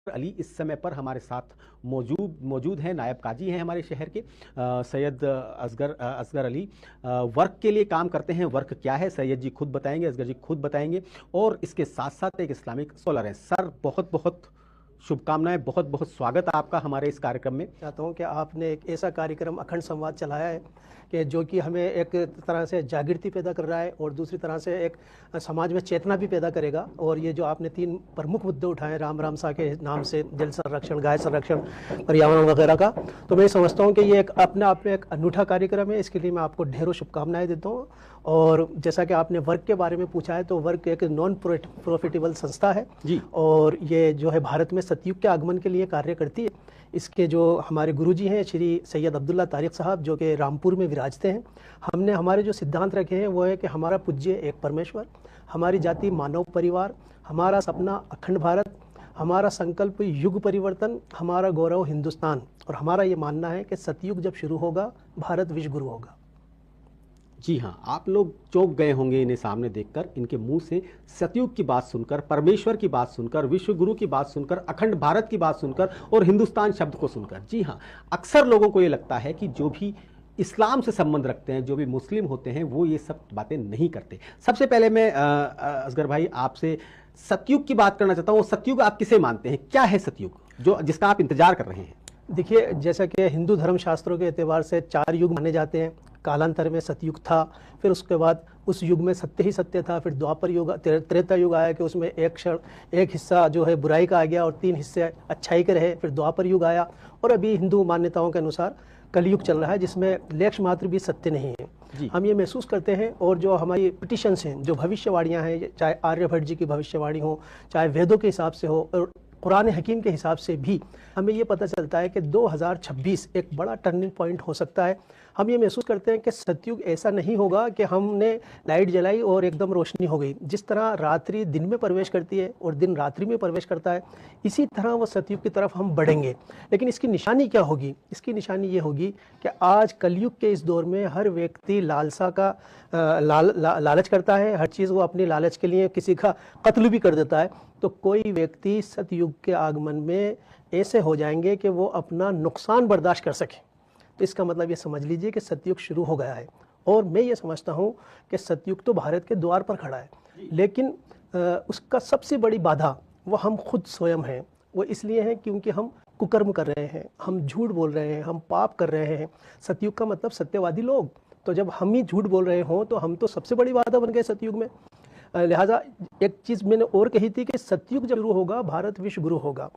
अली इस समय पर हमारे साथ मौजूद मौजूद हैं, नायब काजी हैं हमारे शहर के सैयद असगर अली। वर्क के लिए काम करते हैं। वर्क क्या है सैयद जी खुद बताएंगे, असगर जी खुद बताएंगे। और इसके साथ साथ एक इस्लामिक स्कॉलर हैं। सर बहुत बहुत शुभकामनाएं, बहुत बहुत स्वागत आपका हमारे इस कार्यक्रम में। चाहता हूँ कि आपने एक ऐसा कार्यक्रम अखंड संवाद चलाया है कि जो कि हमें एक तरह से जागृति पैदा कर रहा है और दूसरी तरह से एक समाज में चेतना भी पैदा करेगा। और ये जो आपने 3 प्रमुख मुद्दे उठाए राम रामसा के नाम से, जल संरक्षण, गाय संरक्षण, पर्यावरण वगैरह का, तो मैं समझता हूँ कि ये एक अपने आप में एक अनूठा कार्यक्रम है। इसके लिए मैं आपको ढेरों शुभकामनाएं देता हूँ। और जैसा कि आपने वर्क के बारे में पूछा है, तो वर्क एक नॉन प्रॉफिटेबल संस्था है जी। और ये जो है भारत में सतयुग के आगमन के लिए कार्य करती है। इसके जो हमारे गुरुजी हैं श्री सैयद अब्दुल्ला तारिक साहब, जो कि रामपुर में विराजते हैं, हमने हमारे जो सिद्धांत रखे हैं वो है कि हमारा पूज्य एक परमेश्वर, हमारी जाति मानव परिवार, हमारा सपना अखंड भारत, हमारा संकल्प युग परिवर्तन, हमारा गौरव हिंदुस्तान। और हमारा ये मानना है कि सतयुग जब शुरू होगा, भारत विश्व गुरु होगा। जी हाँ, आप लोग चौंक गए होंगे इन्हें सामने देखकर, इनके मुंह से सतयुग की बात सुनकर, परमेश्वर की बात सुनकर, विश्व गुरु की बात सुनकर, अखंड भारत की बात सुनकर और हिंदुस्तान शब्द को सुनकर। जी हाँ, अक्सर लोगों को ये लगता है कि जो भी इस्लाम से संबंध रखते हैं, जो भी मुस्लिम होते हैं, वो ये सब बातें नहीं करते। सबसे पहले मैं असगर भाई आपसे सतयुग की बात करना चाहता हूँ। सतयुग आप किसे मानते हैं? क्या है सतयुग जो जिसका आप इंतजार कर रहे हैं? देखिए, जैसा कि हिंदू धर्म शास्त्रों के एतबार से 4 युग माने जाते हैं। कालांतर में सतयुग था, फिर उसके बाद उस युग में सत्य ही सत्य था, फिर द्वापर युग, त्रेता युग आया कि उसमें एक हिस्सा जो है बुराई का आ गया और 3 हिस्से अच्छाई के रहे। फिर द्वापर युग आया और अभी हिंदू मान्यताओं के अनुसार कलयुग चल रहा है, जिसमें लेक्ष मात्र भी सत्य नहीं है। हम ये महसूस करते हैं और जो हमारी पिटिशंस हैं, जो भविष्यवाणियाँ हैं, चाहे आर्यभट्ट जी की भविष्यवाणी हो, चाहे वेदों के हिसाब से हो और कुरान हकीम के हिसाब से भी, हमें ये पता चलता है कि 2026 एक बड़ा टर्निंग पॉइंट हो सकता है। हम ये महसूस करते हैं कि सतयुग ऐसा नहीं होगा कि हमने लाइट जलाई और एकदम रोशनी हो गई। जिस तरह रात्रि दिन में प्रवेश करती है और दिन रात्रि में प्रवेश करता है, इसी तरह वो सतयुग की तरफ हम बढ़ेंगे। लेकिन इसकी निशानी क्या होगी? इसकी निशानी ये होगी कि आज कलयुग के इस दौर में हर व्यक्ति लालसा का लालच करता है। हर चीज़ वो अपनी लालच के लिए किसी का कत्ल भी कर देता है। तो कोई व्यक्ति सतयुग के आगमन में ऐसे हो जाएंगे कि वो अपना नुकसान बर्दाश्त कर सके। तो इसका मतलब ये समझ लीजिए कि सतयुग शुरू हो गया है। और मैं ये समझता हूँ कि सतयुग तो भारत के द्वार पर खड़ा है, लेकिन उसका सबसे बड़ी बाधा वो हम खुद स्वयं हैं। वो इसलिए है क्योंकि हम कुकर्म कर रहे हैं, हम झूठ बोल रहे हैं, हम पाप कर रहे हैं। सतयुग का मतलब सत्यवादी लोग। तो जब हम ही झूठ बोल रहे हों तो हम तो सबसे बड़ी बाधा बन गए सतयुग में। लिहाजा एक चीज़ मैंने और कही थी कि सतयुग जब शुरू होगा, भारत विश्व गुरु होगा।